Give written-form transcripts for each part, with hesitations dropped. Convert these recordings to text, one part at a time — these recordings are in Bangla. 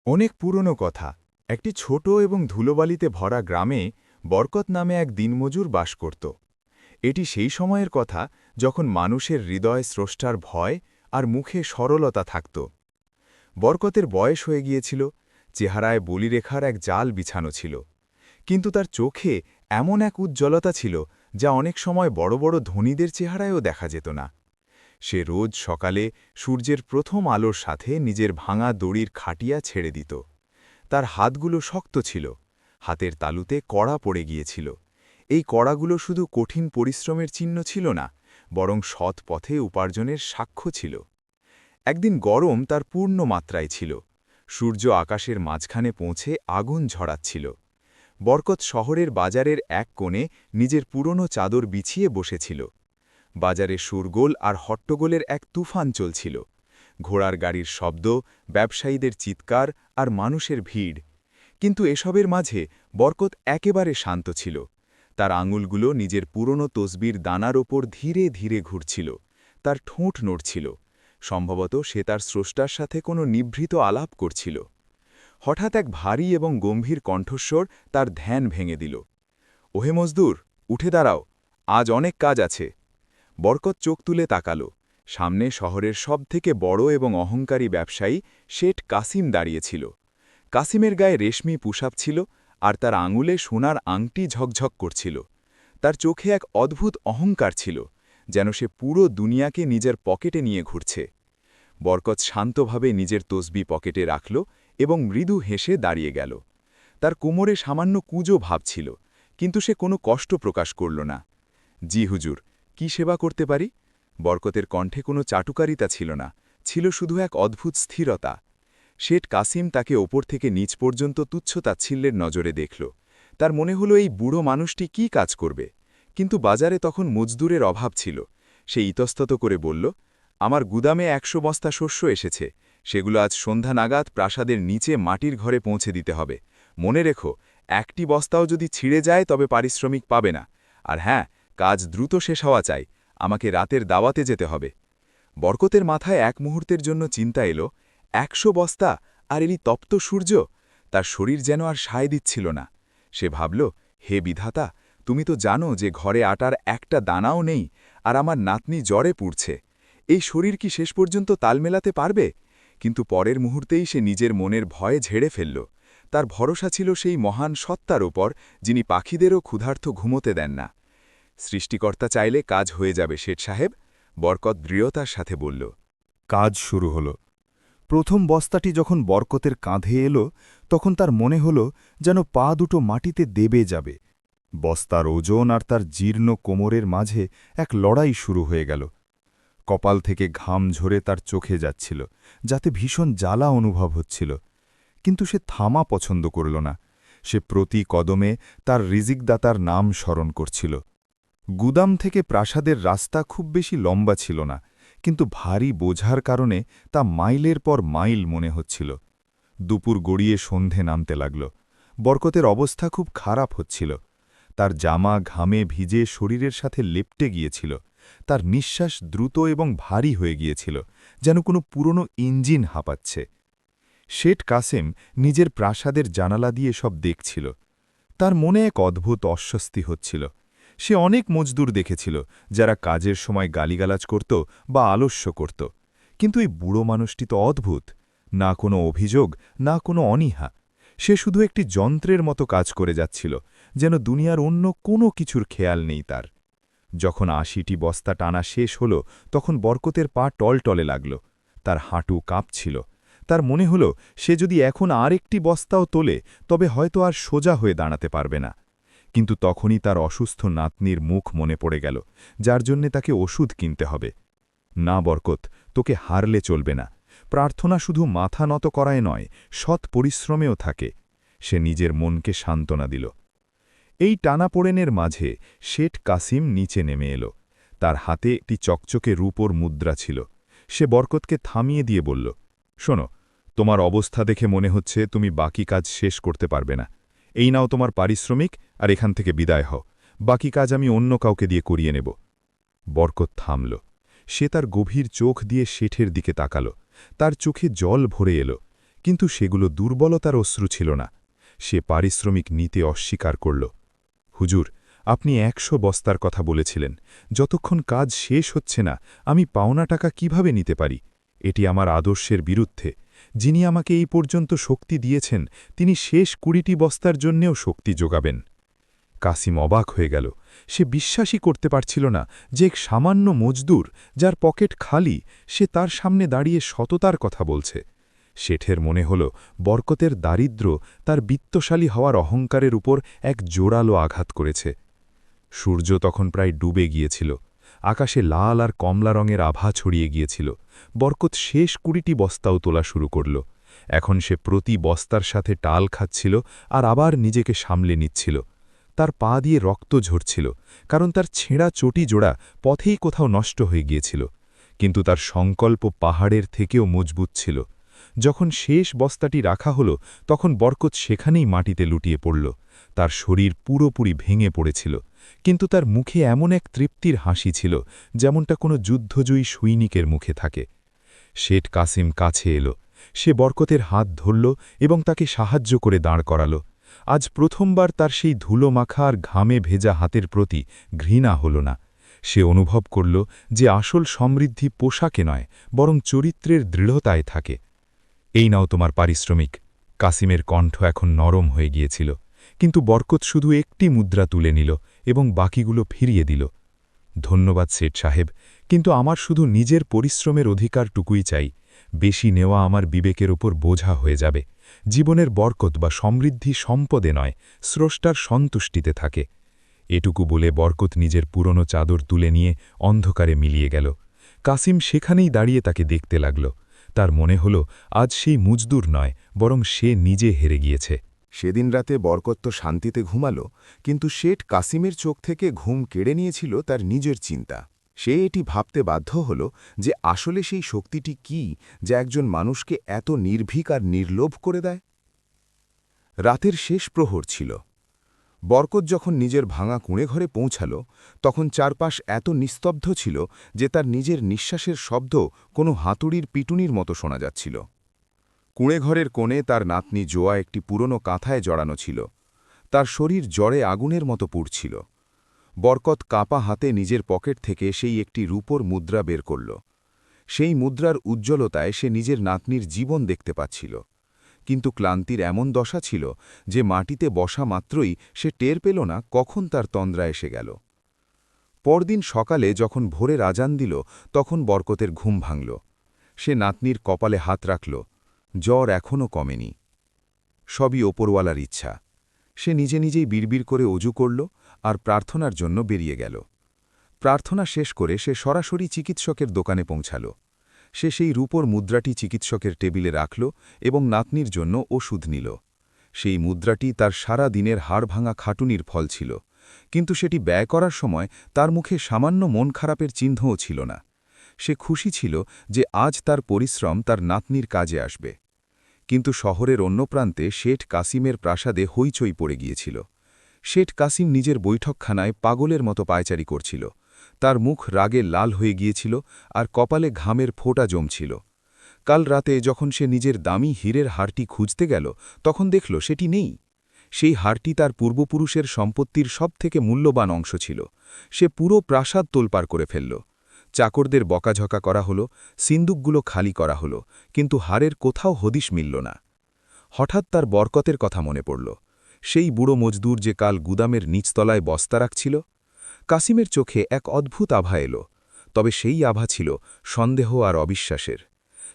অনেক পুরনো কথা। একটি ছোট এবং ধুলোবালিতে ভরা গ্রামে বরকত নামে এক দিনমজুর বাস করত। এটি সেই সময়ের কথা যখন মানুষের হৃদয় স্রষ্টার ভয় আর মুখে সরলতা থাকত। বরকতের বয়স হয়ে গিয়েছিল, চেহারায় বলিরেখার এক জাল বিছানো ছিল, কিন্তু তার চোখে এমন এক উজ্জ্বলতা ছিল যা অনেক সময় বড় বড় ধনীদের চেহারায়ও দেখা যেত না। সে রোজ সকালে সূর্যের প্রথম আলোর সাথে নিজের ভাঙা দড়ির খাটিয়া ছেড়ে দিত। তার হাতগুলো শক্ত ছিল, হাতের তালুতে কড়া পড়ে গিয়েছিল। এই কড়াগুলো শুধু কঠিন পরিশ্রমের চিহ্ন ছিল না, বরং সৎ পথে উপার্জনের সাক্ষ্য ছিল। একদিন গরম তার পূর্ণ মাত্রায় ছিল। সূর্য আকাশের মাঝখানে পৌঁছে আগুন ঝরাচ্ছিল। বরকত শহরের বাজারের এক কোণে নিজের পুরনো চাদর বিছিয়ে বসেছিল। বাজারে শোরগোল আর হট্টগোলের এক তুফান চলছিল। ঘোড়ার গাড়ির শব্দ, ব্যবসায়ীদের চিৎকার আর মানুষের ভিড়। কিন্তু এসবের মাঝে বরকত একেবারে শান্ত ছিল। তার আঙুলগুলো নিজের পুরনো তসবির দানার ওপর ধীরে ধীরে ঘুরছিল। তার ঠোঁট নড়ছিল। সম্ভবত সে তার স্রষ্টার সাথে কোনো নিভৃত আলাপ করছিল। হঠাৎ এক ভারী এবং গম্ভীর কণ্ঠস্বর তার ধ্যান ভেঙে দিল। ওহে মজদুর, উঠে দাঁড়াও, আজ অনেক কাজ আছে। বরকত চোখ তুলে তাকাল। সামনে শহরের সবথেকে বড় এবং অহংকারী ব্যবসায়ী শেঠ কাসিম দাঁড়িয়েছিল। কাসিমের গায়ে রেশমি পোশাক ছিল, আর তার আঙুলে সোনার আংটি ঝকঝক করছিল। তার চোখে এক অদ্ভুত অহংকার ছিল, যেন সে পুরো দুনিয়াকে নিজের পকেটে নিয়ে ঘুরছে। বরকত শান্তভাবে নিজের তসবি পকেটে রাখল এবং মৃদু হেসে দাঁড়িয়ে গেল। তার কোমরে সামান্য কুঁজো ভাব ছিল, কিন্তু সে কোনো কষ্ট প্রকাশ করল না। জি হুজুর, কি সেবা করতে পারি? বরকতের কণ্ঠে কোনো চাটুকারিতা ছিল না, ছিল শুধু এক অদ্ভুত স্থিরতা। শেঠ কাসিম তাকে ওপর থেকে নিচ পর্যন্ত তুচ্ছতাচ্ছিল্যের নজরে দেখল। তার মনে হলো এই বুড়ো মানুষটি কি কাজ করবে। কিন্তু বাজারে তখন মজদুরের অভাব ছিল। সে ইতস্তত করে বলল, আমার গুদামে ১০০ বস্তা শস্য এসেছে। সেগুলো আজ সন্ধ্যা নাগাদ প্রাসাদের নিচে মাটির ঘরে পৌঁছে দিতে হবে। মনে রেখো, একটি বস্তাও যদি ছিঁড়ে যায় তবে পারিশ্রমিক পাবে না। আর হ্যাঁ, কাজ দ্রুত শেষ হওয়া চাই। আমাকে রাতের দাওয়াতে যেতে হবে। বরকতের মাথায় এক মুহূর্তের জন্য চিন্তা এলো, ১০০ বস্তা, আর এলি তপ্ত সূর্য। তার শরীর যেন আর সায় দিচ্ছিল না। সে ভাবল, হে বিধাতা, তুমি তো জানো যে ঘরে আটার একটা দানাও নেই, আর আমার নাতনি জ্বরে পুড়ছে। এই শরীর কি শেষ পর্যন্ত তাল মেলাতে পারবে? কিন্তু পরের মুহূর্তেই সে নিজের মনের ভয়ে ঝেড়ে ফেলল। তার ভরসা ছিল সেই মহান সত্তার ওপর, যিনি পাখিদেরও ক্ষুধার্ত ঘুমোতে দেন না। সৃষ্টিকর্তা চাইলে কাজ হয়ে যাবে শেঠ সাহেব, বরকত দৃঢ়তার সাথে বলল। কাজ শুরু হল। প্রথম বস্তাটি যখন বরকতের কাঁধে এলো, তখন তার মনে হল যেন পা দুটো মাটিতে দেবে যাবে। বস্তার ওজন আর তার জীর্ণ কোমরের মাঝে এক লড়াই শুরু হয়ে গেল। কপাল থেকে ঘাম ঝরে তার চোখে যাচ্ছিল, যাতে ভীষণ জ্বালা অনুভব হচ্ছিল। কিন্তু সে থামা পছন্দ করল না। সে প্রতি কদমে তার রিজিকদাতার নাম স্মরণ করছিল। গুদাম থেকে প্রাসাদের রাস্তা খুব বেশি লম্বা ছিল না, কিন্তু ভারী বোঝার কারণে তা মাইলের পর মাইল মনে হচ্ছিল। দুপুর গড়িয়ে সন্ধে নামতে লাগল। বরকতের অবস্থা খুব খারাপ হচ্ছিল। তার জামা ঘামে ভিজে শরীরের সাথে লেপ্টে গিয়েছিল। তার নিঃশ্বাস দ্রুত এবং ভারী হয়ে গিয়েছিল, যেন কোনো পুরনো ইঞ্জিন হাঁপাচ্ছে। শেঠ কাসেম নিজের প্রাসাদের জানালা দিয়ে সব দেখছিল। তার মনে এক অদ্ভুত অস্বস্তি হচ্ছিল। সে অনেক মজদুর দেখেছিল, যারা কাজের সময় গালিগালাজ করত বা আলস্য করত। কিন্তু এই বুড়ো মানুষটি তো অদ্ভুত। না কোনো অভিযোগ, না কোনো অনীহা। সে শুধু একটি যন্ত্রের মতো কাজ করে যাচ্ছিল, যেন দুনিয়ার অন্য কোনো কিছুর খেয়াল নেই তার। যখন ৮০টি বস্তা টানা শেষ হল, তখন বরকতের পা টলটলে লাগল। তার হাঁটু কাঁপছিল। তার মনে হল, সে যদি এখন আর একটি বস্তাও তোলে, তবে হয়তো আর সোজা হয়ে দাঁড়াতে পারবে না। কিন্তু তখনই তার অসুস্থ নাতনির মুখ মনে পড়ে গেল, যার জন্যে তাকে ওষুধ কিনতে হবে। না বরকত, তোকে হারলে চলবে না। প্রার্থনা শুধু মাথা নত করায় নয়, সৎ পরিশ্রমেও থাকে। সে নিজের মনকে সান্ত্বনা দিল। এই টানাপোড়েনের মাঝে শেঠ কাসিম নিচে নেমে এলো। তার হাতে একটি চকচকে রূপোর মুদ্রা ছিল। সে বরকতকে থামিয়ে দিয়ে বলল, শোনো, তোমার অবস্থা দেখে মনে হচ্ছে তুমি বাকি কাজ শেষ করতে পারবে না। এই নাও তোমার পারিশ্রমিক, আর এখান থেকে বিদায় হও। বাকি কাজ আমি অন্য কাউকে দিয়ে করিয়ে নেব। বরকত থামল। সে তার গভীর চোখ দিয়ে শেঠের দিকে তাকাল। তার চোখে জল ভরে এলো, কিন্তু সেগুলো দুর্বলতার অশ্রু ছিল না। সে পারিশ্রমিক নিতে অস্বীকার করল। হুজুর, আপনি ১০০ বস্তার কথা বলেছিলেন। যতক্ষণ কাজ শেষ হচ্ছে না আমি পাওনা টাকা কিভাবে নিতে পারি? এটি আমার আদর্শের বিরুদ্ধে। যিনি আমাকে এই পর্যন্ত শক্তি দিয়েছেন তিনি শেষ ২০টি বস্তার জন্যেও শক্তি যোগাবেন। কাসিম অবাক হয়ে গেল। সে বিশ্বাসই করতে পারছিল না যে এক সামান্য মজদুর, যার পকেট খালি, সে তার সামনে দাঁড়িয়ে সততার কথা বলছে। শেঠের মনে হল বরকতের দারিদ্র্য তার বিত্তশালী হওয়ার অহংকারের উপর এক জোরালো আঘাত করেছে। সূর্য তখন প্রায় ডুবে গিয়েছিল। আকাশে লাল আর কমলা রঙের আভা ছড়িয়ে গিয়েছিল। বরকত শেষ ২০টি বস্তাও তোলা শুরু করল। এখন সে প্রতি বস্তার সাথে টাল খাচ্ছিল আর আবার নিজেকে সামলে নিচ্ছিল। তার পা দিয়ে রক্ত ঝরছিল, কারণ তার ছেঁড়া চটি জোড়া পথেই কোথাও নষ্ট হয়ে গিয়েছিল। কিন্তু তার সংকল্প পাহাড়ের থেকেও মজবুত ছিল। যখন শেষ বস্তাটি রাখা হল তখন বরকত সেখানেই মাটিতে লুটিয়ে পড়ল। তার শরীর পুরোপুরি ভেঙে পড়েছিল, কিন্তু তার মুখে এমন এক তৃপ্তির হাসি ছিল যেমনটা কোনো যুদ্ধজয়ী সৈনিকের মুখে থাকে। শেঠ কাসিম কাছে এলো। সে বরকতের হাত ধরল এবং তাকে সাহায্য করে দাঁড় করাল। আজ প্রথমবার তার সেই ধুলো মাখা আর ঘামে ভেজা হাতের প্রতি ঘৃণা হল না। সে অনুভব করল যে আসল সমৃদ্ধি পোশাকে নয়, বরং চরিত্রের দৃঢ়তায় থাকে। এই নাও তোমার পারিশ্রমিক। কাসিমের কণ্ঠ এখন নরম হয়ে গিয়েছিল, কিন্তু বরকত শুধু একটি মুদ্রা তুলে নিল এবং বাকিগুলো ফিরিয়ে দিল। ধন্যবাদ শেঠ সাহেব, কিন্তু আমার শুধু নিজের পরিশ্রমের অধিকারটুকুই চাই। বেশি নেওয়া আমার বিবেকের ওপর বোঝা হয়ে যাবে। জীবনের বরকত বা সমৃদ্ধি সম্পদে নয়, স্রষ্টার সন্তুষ্টিতে থাকে। এটুকু বলে বরকত নিজের পুরনো চাদর তুলে নিয়ে অন্ধকারে মিলিয়ে গেল। কাসিম সেখানেই দাঁড়িয়ে তাকে দেখতে লাগল। তার মনে হল আজ সেই মজদুর নয়, বরং সে নিজে হেরে গিয়েছে। সেদিন রাতে বরকত তো শান্তিতে ঘুমাল, কিন্তু শেঠ কাসিমের চোখ থেকে ঘুম কেড়ে নিয়েছিল তার নিজের চিন্তা। সে এটি ভাবতে বাধ্য হল যে আসলে সেই শক্তিটি কি, যা একজন মানুষকে এত নির্ভীক আর নির্লোভ করে দেয়। রাতের শেষ প্রহর ছিল। বরকত যখন নিজের ভাঙা কুঁড়েঘরে পৌঁছাল, তখন চারপাশ এত নিস্তব্ধ ছিল যে তার নিজের নিঃশ্বাসের শব্দ কোনো হাতুড়ির পিটুনির মতো শোনা যাচ্ছিল। কুঁড়েঘরের কোণে তার নাতনি জোয়া একটি পুরনো কাঁথায় জড়ানো ছিল। তার শরীর জ্বরে আগুনের মতো পুড়ছিল। বরকত কাঁপা হাতে নিজের পকেট থেকে সেই একটি রূপোর মুদ্রা বের করল। সেই মুদ্রার উজ্জ্বলতায় সে নিজের নাতনির জীবন দেখতে পাচ্ছিল। কিন্তু ক্লান্তির এমন দশা ছিল যে মাটিতে বসা মাত্রই সে টের পেল না কখন তার তন্দ্রা এসে গেল। পরদিন সকালে যখন ভোরের আজান দিল, তখন বরকতের ঘুম ভাঙল। সে নাতনির কপালে হাত রাখল। জ্বর এখনও কমেনি। সবই ওপরওয়ালার ইচ্ছা। সে নিজে নিজেই বিড়বিড় করে অজু করল আর প্রার্থনার জন্য বেরিয়ে গেল। প্রার্থনা শেষ করে সে সরাসরি চিকিৎসকের দোকানে পৌঁছাল। সে সেই রূপোর মুদ্রাটি চিকিৎসকের টেবিলে রাখল এবং নাতনির জন্য ওষুধ নিল। সেই মুদ্রাটি তার সারা দিনের হাড়ভাঙা খাটুনির ফল ছিল, কিন্তু সেটি ব্যয় করার সময় তার মুখে সামান্য মন খারাপের চিহ্নও ছিল না। সে খুশি ছিল যে আজ তার পরিশ্রম তার নাতনির কাজে আসবে। কিন্তু শহরের অন্য প্রান্তে শেঠ কাসিমের প্রাসাদে হইচই পড়ে গিয়েছিল। শেঠ কাসিম নিজের বৈঠকখানায় পাগলের মতো পায়চারি করছিল। তার মুখ রাগে লাল হয়ে গিয়েছিল আর কপালে ঘামের ফোঁটা জমছিল। কাল রাতে যখন সে নিজের দামি হীরের হারটি খুঁজতে গেল, তখন দেখল সেটি নেই। সেই হারটি তার পূর্বপুরুষের সম্পত্তির সবথেকে মূল্যবান অংশ ছিল। সে পুরো প্রাসাদ তোলপাড় করে ফেলল। চাকরদের বকাঝকা করা হলো, সিন্দুকগুলো খালি করা হলো, কিন্তু হারের কোথাও হদিশ মিলল না। হঠাৎ তার বরকতের কথা মনে পড়ল। সেই বুড়ো মজদুর যে কাল গুদামের নিচতলায় বস্তা রাখছিল। কাসিমের চোখে এক অদ্ভুত আভা এল, তবে সেই আভা ছিল সন্দেহ আর অবিশ্বাসের।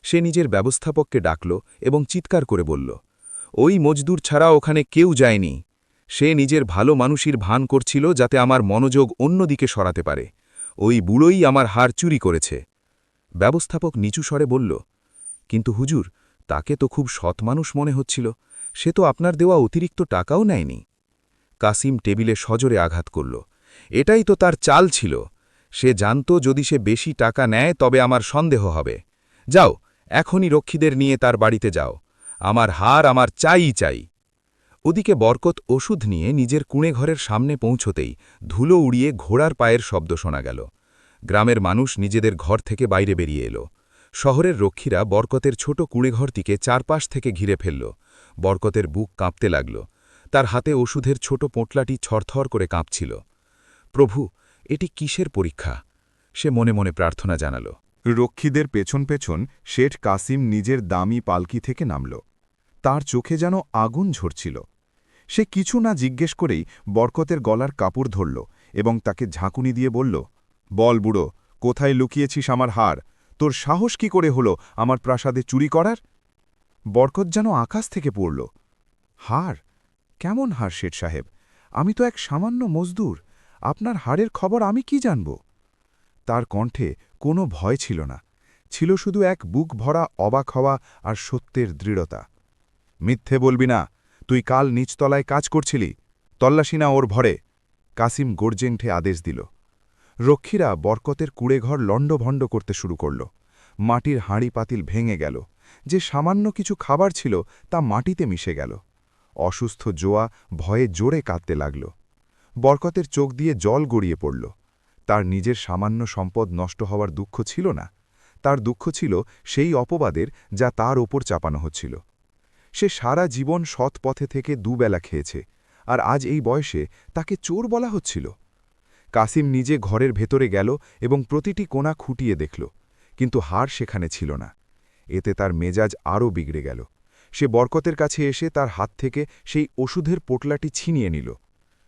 সে নিজের ব্যবস্থাপককে ডাকল এবং চিৎকার করে বলল, ওই মজদুর ছাড়া ওখানে কেউ যায়নি। সে নিজের ভালো মানুষের ভান করছিল যাতে আমার মনোযোগ অন্যদিকে সরাতে পারে। ওই বুড়োই আমার হার চুরি করেছে। ব্যবস্থাপক নিচু স্বরে বলল, কিন্তু হুজুর, তাকে তো খুব সৎ মানুষ মনে হচ্ছিল। সে তো আপনার দেওয়া অতিরিক্ত টাকাও নেয়নি। কাসিম টেবিলে সজোরে আঘাত করল। এটাই তো তার চাল ছিল। সে জানত যদি সে বেশি টাকা নেয় তবে আমার সন্দেহ হবে। যাও, এখনই রক্ষীদের নিয়ে তার বাড়িতে যাও। আমার হার আমার চাই চাই। ওদিকে বরকত ওষুধ নিয়ে নিজের কুঁড়েঘরের সামনে পৌঁছতেই ধুলো উড়িয়ে ঘোড়ার পায়ের শব্দ শোনা গেল। গ্রামের মানুষ নিজেদের ঘর থেকে বাইরে বেরিয়ে এলো। শহরের রক্ষীরা বরকতের ছোট কুড়েঘরটিকে চারপাশ থেকে ঘিরে ফেলল। বরকতের বুক কাঁপতে লাগল। তার হাতে ওষুধের ছোট পোঁটলাটি ছরথর করে কাঁপছিল। প্রভু, এটি কিসের পরীক্ষা? সে মনে মনে প্রার্থনা জানাল। রক্ষীদের পেছন পেছন শেঠ কাসিম নিজের দামি পালকি থেকে নামল। তার চোখে যেন আগুন ঝরছিল। সে কিছু না জিজ্ঞেস করেই বরকতের গলার কাপড় ধরল এবং তাকে ঝাঁকুনি দিয়ে বলল, বল বুড়ো, কোথায় লুকিয়েছিস আমার হার? তোর সাহস কি করে হলো আমার প্রাসাদে চুরি করার? বরকত যেন আকাশ থেকে পড়ল। হার? কেমন হার শেঠ সাহেব? আমি তো এক সামান্য মজদুর। আপনার হারের খবর আমি কি জানব? তার কণ্ঠে কোনো ভয় ছিল না, ছিল শুধু এক বুক ভরা অবাক হওয়া আর সত্যের দৃঢ়তা। মিথ্যে বলবি না, তুই কাল নিচতলায় কাজ করছিলি, তল্লাশি না ওর ভরে। কাসিম গর্জেন্ঠে আদেশ দিল। রক্ষীরা বরকতের কুড়েঘর লণ্ডভণ্ড করতে শুরু করল। মাটির হাঁড়ি পাতিল ভেঙে গেল। যে সামান্য কিছু খাবার ছিল তা মাটিতে মিশে গেল। অসুস্থ জোয়া ভয়ে জোরে কাঁদতে লাগল। বরকতের চোখ দিয়ে জল গড়িয়ে পড়ল। তার নিজের সামান্য সম্পদ নষ্ট হওয়ার দুঃখ ছিল না, তার দুঃখ ছিল সেই অপবাদের যা তার ওপর চাপানো হচ্ছিল। সে সারা জীবন সৎ পথে থেকে দুবেলা খেয়েছে, আর আজ এই বয়সে তাকে চোর বলা হচ্ছিল। কাসিম নিজে ঘরের ভেতরে গেল এবং প্রতিটি কোণা খুঁটিয়ে দেখল, কিন্তু হার সেখানে ছিল না। এতে তার মেজাজ আরও বিগড়ে গেল। সে বরকতের কাছে এসে তার হাত থেকে সেই ওষুধের পোটলাটি ছিনিয়ে নিল।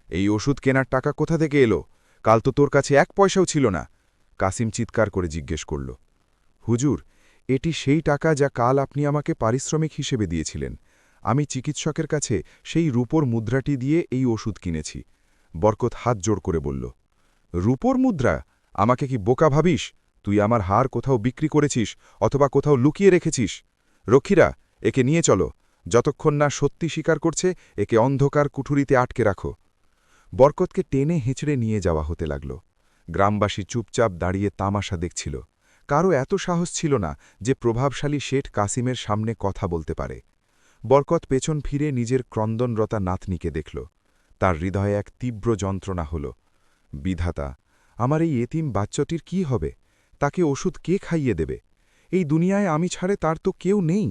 এই ওষুধ কেনার টাকা কোথা থেকে এলো? কাল তো তোর কাছে এক পয়সাও ছিল না। কাসিম চিৎকার করে জিজ্ঞেস করল। হুজুর, এটি সেই টাকা যা কাল আপনি আমাকে পারিশ্রমিক হিসেবে দিয়েছিলেন। আমি চিকিৎসকের কাছে সেই রূপোর মুদ্রাটি দিয়ে এই ওষুধ কিনেছি। বরকত হাত জোড় করে বলল। রূপোর মুদ্রা? আমাকে কি বোকা ভাবিস? তুই আমার হার কোথাও বিক্রি করেছিস অথবা কোথাও লুকিয়ে রেখেছিস? রক্ষীরা, একে নিয়ে চলো। যতক্ষণ না সত্যি স্বীকার করছে, একে অন্ধকার কুঠুরিতে আটকে রাখো। বরকতকে টেনে হেঁচড়ে নিয়ে যাওয়া হতে লাগল। গ্রামবাসী চুপচাপ দাঁড়িয়ে তামাশা দেখছিল। কারও এত সাহস ছিল না যে প্রভাবশালী শেঠ কাসিমের সামনে কথা বলতে পারে। বরকত পেছন ফিরে নিজের ক্রন্দনরতা নাতনিকে দেখল। তার হৃদয়ে এক তীব্র যন্ত্রণা হল। বিধাতা, আমার এই এতিম বাচ্চাটির কি হবে? তাকে ওষুধ কে খাইয়ে দেবে? এই দুনিয়ায় আমি ছাড়ে তার তো কেউ নেই।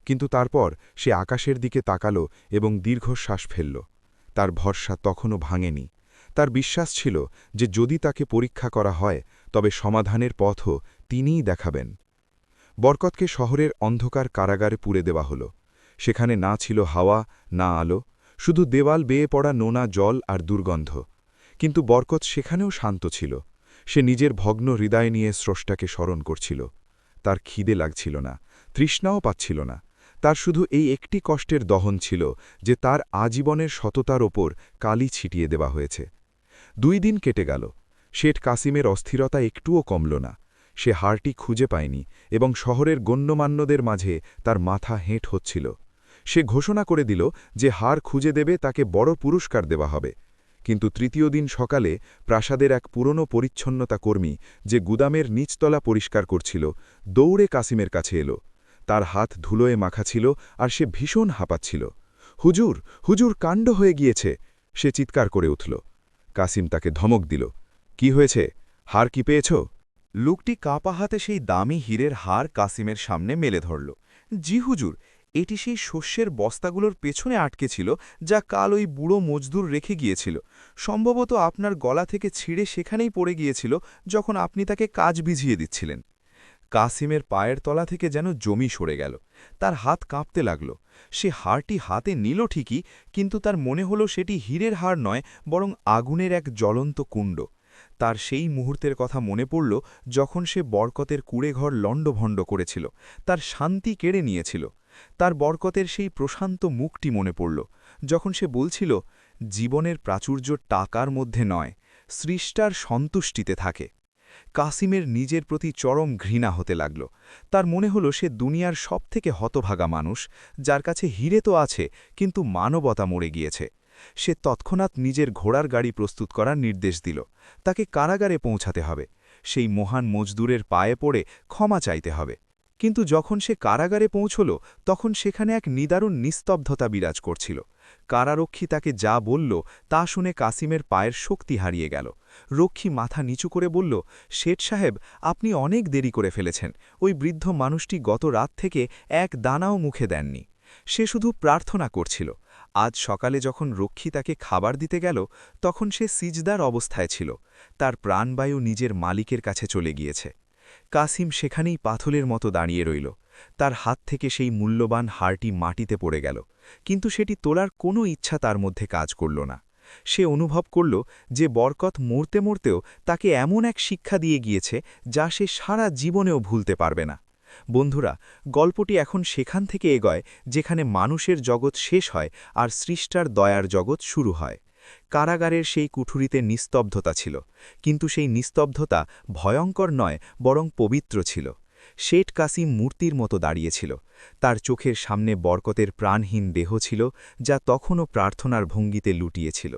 কিন্তু তারপর সে আকাশের দিকে তাকাল এবং দীর্ঘশ্বাস ফেলল। তার ভরসা তখনও ভাঙেনি। তার বিশ্বাস ছিল যে যদি তাকে পরীক্ষা করা হয় তবে সমাধানের পথও তিনিই দেখাবেন। বরকতকে শহরের অন্ধকার কারাগারে পুরে দেওয়া হল। সেখানে না ছিল হাওয়া, না আলো, শুধু দেওয়াল বেয়ে পড়া নোনা জল আর দুর্গন্ধ। কিন্তু বরকত সেখানেও শান্ত ছিল। সে নিজের ভগ্ন হৃদয় নিয়ে স্রষ্টাকে স্মরণ করছিল। তার খিদে লাগছিল না, তৃষ্ণাও পাচ্ছিল না। তার শুধু এই একটি কষ্টের দহন ছিল যে তার আজীবনের সততার ওপর কালি ছিটিয়ে দেওয়া হয়েছে। 2 দিন কেটে গেল। শেঠ কাসিমের অস্থিরতা একটুও কমল না। সে হারটি খুঁজে পায়নি এবং শহরের গণ্যমান্যদের মাঝে তার মাথা হেঁট হচ্ছিল। সে ঘোষণা করে দিল যে হার খুঁজে দেবে তাকে বড় পুরস্কার দেওয়া হবে। কিন্তু 3য় দিন সকালে প্রাসাদের এক পুরনো পরিচ্ছন্নতা কর্মী, যে গুদামের নিচতলা পরিষ্কার করছিল, দৌড়ে কাসিমের কাছে এলো। তার হাত ধুলোয় মাখা ছিল আর সে ভীষণ হাঁপাচ্ছিল। হুজুর, হুজুর, কাণ্ড হয়ে গিয়েছে! সে চিৎকার করে উঠল। কাসিম তাকে ধমক দিল। কি হয়েছে? হার কি পেয়েছ? লোকটি কাঁপা হাতে সেই দামি হীরের হার কাসিমের সামনে মেলে ধরল। জি হুজুর, এটি সেই শস্যের বস্তাগুলোর পেছনে আটকে ছিল যা কাল ওই বুড়ো মজদুর রেখে গিয়েছিল। সম্ভবত আপনার গলা থেকে ছিঁড়ে সেখানেই পড়ে গিয়েছিল যখন আপনি তাকে কাজ বিঝিয়ে দিচ্ছিলেন। কাসিমের পায়ের তলা থেকে যেন জমি সরে গেল। তার হাত কাঁপতে লাগল। সে হারটি হাতে নিল ঠিকই, কিন্তু তার মনে হল সেটি হীরের হার নয়, বরং আগুনের এক জ্বলন্ত কুণ্ড। তার সেই মুহূর্তের কথা মনে পড়ল যখন সে বরকতের কুড়েঘর লণ্ডভণ্ড করেছিল, তার শান্তি কেড়ে নিয়েছিল। তার বরকতের সেই প্রশান্ত মুখটি মনে পড়ল যখন সে বলছিল, জীবনের প্রাচুর্য টাকার মধ্যে নয়, সৃষ্টার সন্তুষ্টিতে থাকে। কাসিমের নিজের প্রতি চরম ঘৃণা হতে লাগল। তার মনে হল সে দুনিয়ার সবথেকে হতভাগা মানুষ, যার কাছে হীরে তো আছে কিন্তু মানবতা মরে গিয়েছে। সে তৎক্ষণাৎ নিজের ঘোড়ার গাড়ি প্রস্তুত করার নির্দেশ দিল। তাকে কারাগারে পৌঁছাতে হবে। সেই মহান মজদুরের পায়ে পড়ে ক্ষমা চাইতে হবে। কিন্তু যখন সে কারাগারে পৌঁছল তখন সেখানে এক নিদারুণ নিস্তব্ধতা বিরাজ করছিল। কারারক্ষী তাকে যা বলল তা শুনে কাসিমের পায়ের শক্তি হারিয়ে গেল। রক্ষী মাথা নিচু করে বলল, শেঠ সাহেব, আপনি অনেক দেরি করে ফেলেছেন। ওই বৃদ্ধ মানুষটি গত রাত থেকে এক দানাও মুখে দেননি। সে শুধু প্রার্থনা করছিল। আজ সকালে যখন রক্ষী তাকে খাবার দিতে গেল, তখন সে সিজদার অবস্থায় ছিল। তার প্রাণবায়ু নিজের মালিকের কাছে চলে গিয়েছে। কাসিম সেখানেই পাথরের মতো দাঁড়িয়ে রইল। তার হাত থেকে সেই মূল্যবান হারটি মাটিতে পড়ে গেল, কিন্তু সেটি তোলার কোনো ইচ্ছা তার মধ্যে কাজ করল না। সে অনুভব করল যে বরকত মরতে মরতেও তাকে এমন এক শিক্ষা দিয়ে গিয়েছে যা সে সারা জীবনেও ভুলতে পারবে না। বন্ধুরা, গল্পটি এখন সেখান থেকে এগোয় যেখানে মানুষের জগৎ শেষ হয় আর সৃষ্টার দয়ার জগৎ শুরু হয়। কারাগারের সেই কুঠুরিতে নিস্তব্ধতা ছিল, কিন্তু সেই নিস্তব্ধতা ভয়ঙ্কর নয়, বরং পবিত্র ছিল। শেঠ কাসিম মূর্তির মতো দাঁড়িয়েছিল। তার চোখের সামনে বরকতের প্রাণহীন দেহ ছিল, যা তখনও প্রার্থনার ভঙ্গিতে লুটিয়েছিল।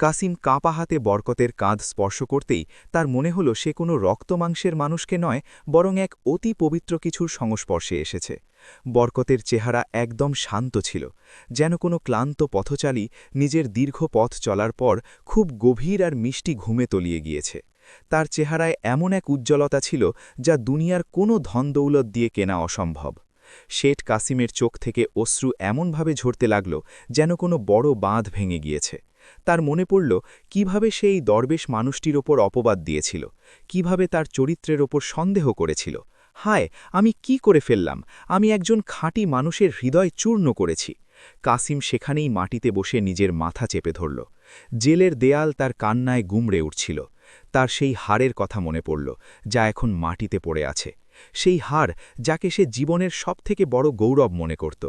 কাসিম কাঁপা হাতে বরকতের কাঁধ স্পর্শ করতেই তার মনে হল সে কোনো রক্তমাংসের মানুষকে নয়, বরং এক অতি পবিত্র কিছুর সংস্পর্শে এসেছে। বরকতের চেহারা একদম শান্ত ছিল, যেন কোনো ক্লান্ত পথচারী নিজের দীর্ঘ পথ চলার পর খুব গভীর আর মিষ্টি ঘুমে তলিয়ে গিয়েছে। তার চেহারায় এমন এক উজ্জ্বলতা ছিল যা দুনিয়ার কোনো ধনদৌলত দিয়ে কেনা অসম্ভব। শেঠ কাসিমের চোখ থেকে অশ্রু এমনভাবে ঝরতে লাগল যেন কোনো বড় বাঁধ ভেঙে গিয়েছে। তার মনে পড়ল কিভাবে সে এই দরবেশ মানুষটির ওপর অপবাদ দিয়েছিল, কিভাবে তার চরিত্রের ওপর সন্দেহ করেছিল। হায়, আমি কি করে ফেললাম? আমি একজন খাঁটি মানুষের হৃদয় চূর্ণ করেছি। কাসিম সেখানেই মাটিতে বসে নিজের মাথা চেপে ধরল। জেলের দেয়াল তার কান্নায় গুমড়ে উঠছিল। তার সেই হাড়ের কথা মনে পড়ল, যা এখন মাটিতে পড়ে আছে। সেই হাড় যাকে সে জীবনের সবথেকে বড় গৌরব মনে করত।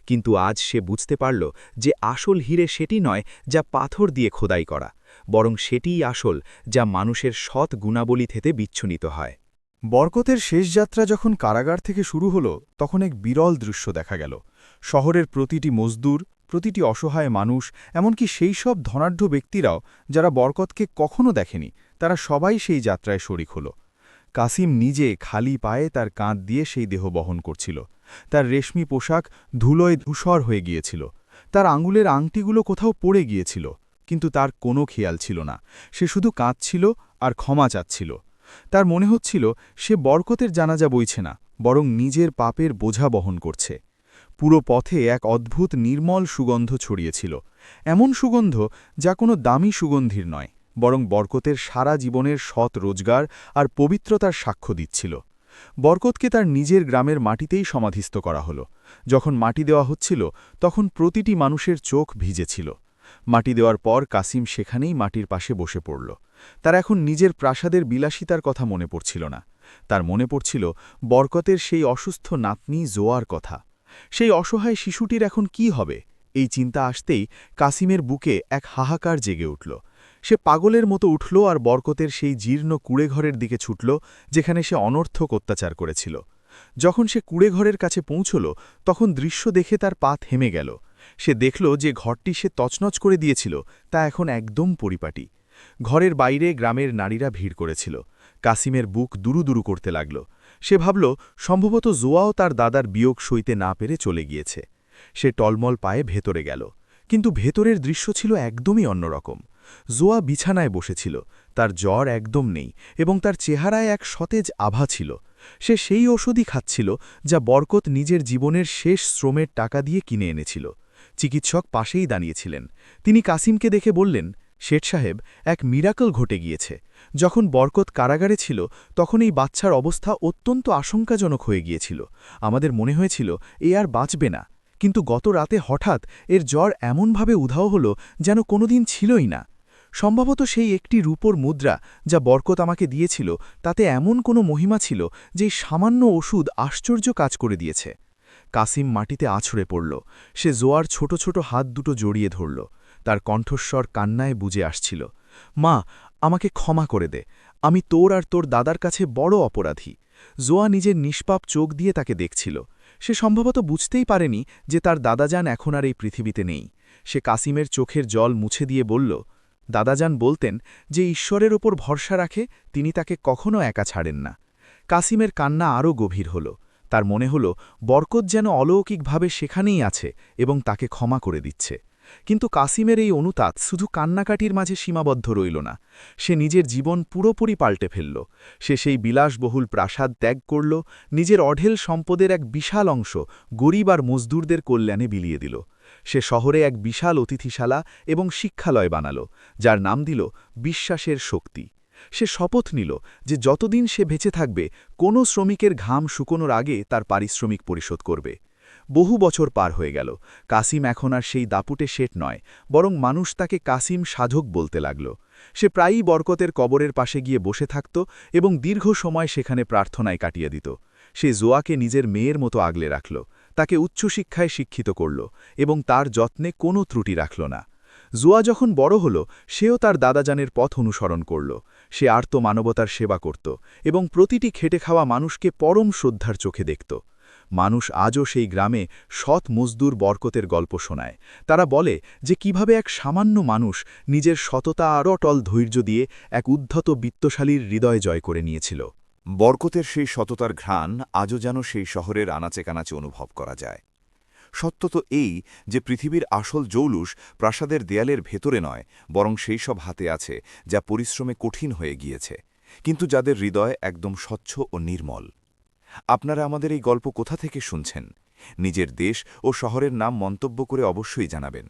কিন্তু আজ সে বুঝতে পারল যে আসল হীরে সেটি নয় যা পাথর দিয়ে খোদাই করা, বরং সেটিই আসল যা মানুষের সৎ গুণাবলী থেকে বিচ্ছুরিত হয়। বরকতের শেষ যাত্রা যখন কারাগার থেকে শুরু হল, তখন এক বিরল দৃশ্য দেখা গেল। শহরের প্রতিটি মজদুর, প্রতিটি অসহায় মানুষ, এমনকি সেই সব ধনাঢ্য ব্যক্তিরাও যারা বরকতকে কখনো দেখেনি, তারা সবাই সেই যাত্রায় শরিক হল। কাসিম নিজে খালি পায়ে তার কাঁধ দিয়ে সেই দেহ বহন করছিল। তার রেশমি পোশাক ধুলোয় ধূসর হয়ে গিয়েছিল। তার আঙুলের আংটিগুলো কোথাও পড়ে গিয়েছিল, কিন্তু তার কোনো খেয়াল ছিল না। সে শুধু কাঁদছিল আর ক্ষমা চাচ্ছিল। তার মনে হচ্ছিল সে বরকতের জানাজা বইছে না, বরং নিজের পাপের বোঝা বহন করছে। পুরো পথে এক অদ্ভুত নির্মল সুগন্ধ ছড়িয়েছিল, এমন সুগন্ধ যা কোনো দামি সুগন্ধির নয়, বরং বরকতের সারা জীবনের সৎ রোজগার আর পবিত্রতার সাক্ষ্য দিচ্ছিল। বরকতকে তার নিজের গ্রামের মাটিতেই সমাধিস্থ করা হল। যখন মাটি দেওয়া হচ্ছিল, তখন প্রতিটি মানুষের চোখ ভিজেছিল। মাটি দেওয়ার পর কাসিম সেখানেই মাটির পাশে বসে পড়ল। তার এখন নিজের প্রাসাদের বিলাসিতার কথা মনে পড়ছিল না। তার মনে পড়ছিল বরকতের সেই অসুস্থ নাতনি জোয়ার কথা। সেই অসহায় শিশুটির এখন কি হবে? এই চিন্তা আসতেই কাসিমের বুকে এক হাহাকার জেগে উঠল। সে পাগলের মতো উঠল আর বরকতের সেই জীর্ণ কুড়েঘরের দিকে ছুটল, যেখানে সে অনর্থক অত্যাচার করেছিল। যখন সে কুড়েঘরের কাছে পৌঁছল, তখন দৃশ্য দেখে তার পা থেমে গেল। সে দেখল যে ঘরটি সে তছনছ করে দিয়েছিল তা এখন একদম পরিপাটি। ঘরের বাইরে গ্রামের নারীরা ভিড় করেছিল। কাসিমের বুক দুরুদুরু করতে লাগল। সে ভাবল সম্ভবত জোয়াও তার দাদার বিয়োগ সইতে না পেরে চলে গিয়েছে। সে টলমল পায়ে ভেতরে গেল, কিন্তু ভেতরের দৃশ্য ছিল একদমই অন্যরকম। জোয়া বিছানায় বসেছিল, তার জ্বর একদম নেই এবং তার চেহারায় এক সতেজ আভা ছিল। সে সেই ওষুধই খাচ্ছিল যা বরকত নিজের জীবনের শেষ শ্রমের টাকা দিয়ে কিনে এনেছিল। চিকিৎসক পাশেই দাঁড়িয়েছিলেন। তিনি কাসিমকে দেখে বললেন, শেঠ সাহেব, এক মিরাকল ঘটে গিয়েছে। যখন বরকত কারাগারে ছিল, তখন এই বাচ্চার অবস্থা অত্যন্ত আশঙ্কাজনক হয়ে গিয়েছিল। আমাদের মনে হয়েছিল এ আর বাঁচবে না, কিন্তু গত রাতে হঠাৎ এর জ্বর এমনভাবে উধাও হল যেন কোনোদিন ছিলই না। সম্ভবত সেই একটি রূপোর মুদ্রা যা বরকত আমাকে দিয়েছিল, তাতে এমন কোনো মহিমা ছিল যে সামান্য ওষুধ আশ্চর্য কাজ করে দিয়েছে। কাসিম মাটিতে আছড়ে পড়ল। সে জোয়ার ছোট ছোট হাত দুটো জড়িয়ে ধরল। তার কণ্ঠস্বর কান্নায় বুঝে আসছিল। মা, আমাকে ক্ষমা করে দে। আমি তোর আর তোর দাদার কাছে বড় অপরাধী। জোয়া নিজের নিষ্পাপ চোখ দিয়ে তাকে দেখছিল। সে সম্ভবত বুঝতেই পারেনি যে তার দাদাজান এখন আর এই পৃথিবীতে নেই। সে কাসিমের চোখের জল মুছে দিয়ে বলল, দাদাজান বলতেন যে ঈশ্বরের ওপর ভরসা রাখে তিনি তাকে কখনো একা ছাড়েন না। কাসিমের কান্না আরও গভীর হল। তার মনে হল বরকত যেন অলৌকিকভাবে সেখানেই আছে এবং তাকে ক্ষমা করে দিচ্ছে। কিন্তু কাসিমের এই অনুতাপ শুধু কান্নাকাটির মাঝে সীমাবদ্ধ রইল না, সে নিজের জীবন পুরোপুরি পাল্টে ফেলল। সে সেই বিলাসবহুল প্রাসাদ ত্যাগ করল, নিজের অঢেল সম্পদের এক বিশাল অংশ গরিব আর মজদুরদের কল্যাণে বিলিয়ে দিল। সে শহরে এক বিশাল অতিথিশালা এবং শিক্ষালয় বানাল, যার নাম দিল বিশ্বাসের শক্তি। সে শপথ নিল যে যতদিন সে বেঁচে থাকবে কোনো শ্রমিকের ঘাম শুকোনোর আগে তার পারিশ্রমিক পরিশোধ করবে। বহু বছর পার হয়ে গেল, কাসিম এখন আর সেই দাপুটে শেঠ নয়, বরং মানুষ তাকে কাসিম সাধক বলতে লাগল। সে প্রায়ই বরকতের কবরের পাশে গিয়ে বসে থাকত এবং দীর্ঘ সময় সেখানে প্রার্থনায় কাটিয়ে দিত। সে জোয়াকে নিজের মেয়ের মতো আগলে রাখল, তাকে উচ্চশিক্ষায় শিক্ষিত করল এবং তার যত্নে কোনো ত্রুটি রাখল না। জোয়া যখন বড় হল, সেও তার দাদাজানের পথ অনুসরণ করল। সে আর্ত মানবতার সেবা করত এবং প্রতিটি খেটে খাওয়া মানুষকে পরম শ্রদ্ধার চোখে দেখত। মানুষ আজও সেই গ্রামে সৎ মজদুর বরকতের গল্প শোনায়। তারা বলে যে কিভাবে এক সামান্য মানুষ নিজের সততা আর অটল ধৈর্য দিয়ে এক উদ্ধত বিত্তশালীর হৃদয় জয় করে নিয়েছিল। বরকতের সেই সততার ঘ্রাণ আজও যেন সেই শহরের আনাচে কানাচে অনুভব করা যায়। সত্য তো এই যে পৃথিবীর আসল জৌলুস প্রাসাদের দেয়ালের ভেতরে নয়, বরং সেই সব হাতে আছে যা পরিশ্রমে কঠিন হয়ে গিয়েছে, কিন্তু যাদের হৃদয় একদম স্বচ্ছ ও নির্মল। আপনারা আমাদের এই গল্প কোথা থেকে শুনছেন? নিজের দেশ ও শহরের নাম মন্তব্য করে অবশ্যই জানাবেন।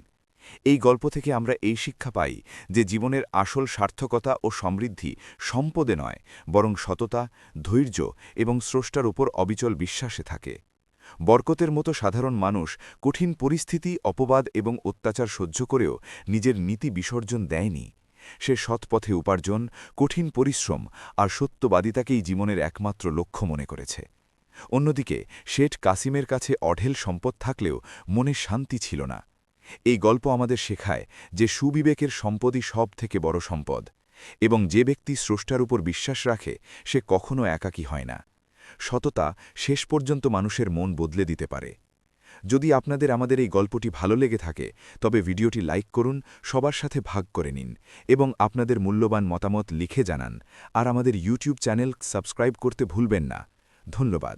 এই গল্প থেকে আমরা এই শিক্ষা পাই যে জীবনের আসল সার্থকতা ও সমৃদ্ধি সম্পদে নয়, বরং সততা, ধৈর্য এবং স্রষ্টার উপর অবিচল বিশ্বাসে থাকে। বরকতের মতো সাধারণ মানুষ কঠিন পরিস্থিতি, অপবাদ এবং অত্যাচার সহ্য করেও নিজের নীতি বিসর্জন দেয়নি। সে সৎপথে উপার্জন, কঠিন পরিশ্রম আর সত্যবাদিতাকেই জীবনের একমাত্র লক্ষ্য মনে করেছে। অন্যদিকে শেঠ কাসিমের কাছে অঢেল সম্পদ থাকলেও মনে শান্তি ছিল না। এই গল্প আমাদের শেখায় যে সুবিবেকের সম্পদই সব থেকে বড় সম্পদ, এবং যে ব্যক্তি স্রষ্টার উপর বিশ্বাস রাখে সে কখনো একাকী হয় না। সততা শেষ পর্যন্ত মানুষের মন বদলে দিতে পারে। যদি আপনাদের আমাদের এই গল্পটি ভালো লেগে থাকে তবে ভিডিওটি লাইক করুন, সবার সাথে ভাগ করে নিন এবং আপনাদের মূল্যবান মতামত লিখে জানান। আর আমাদের ইউটিউব চ্যানেল সাবস্ক্রাইব করতে ভুলবেন না। ধন্যবাদ।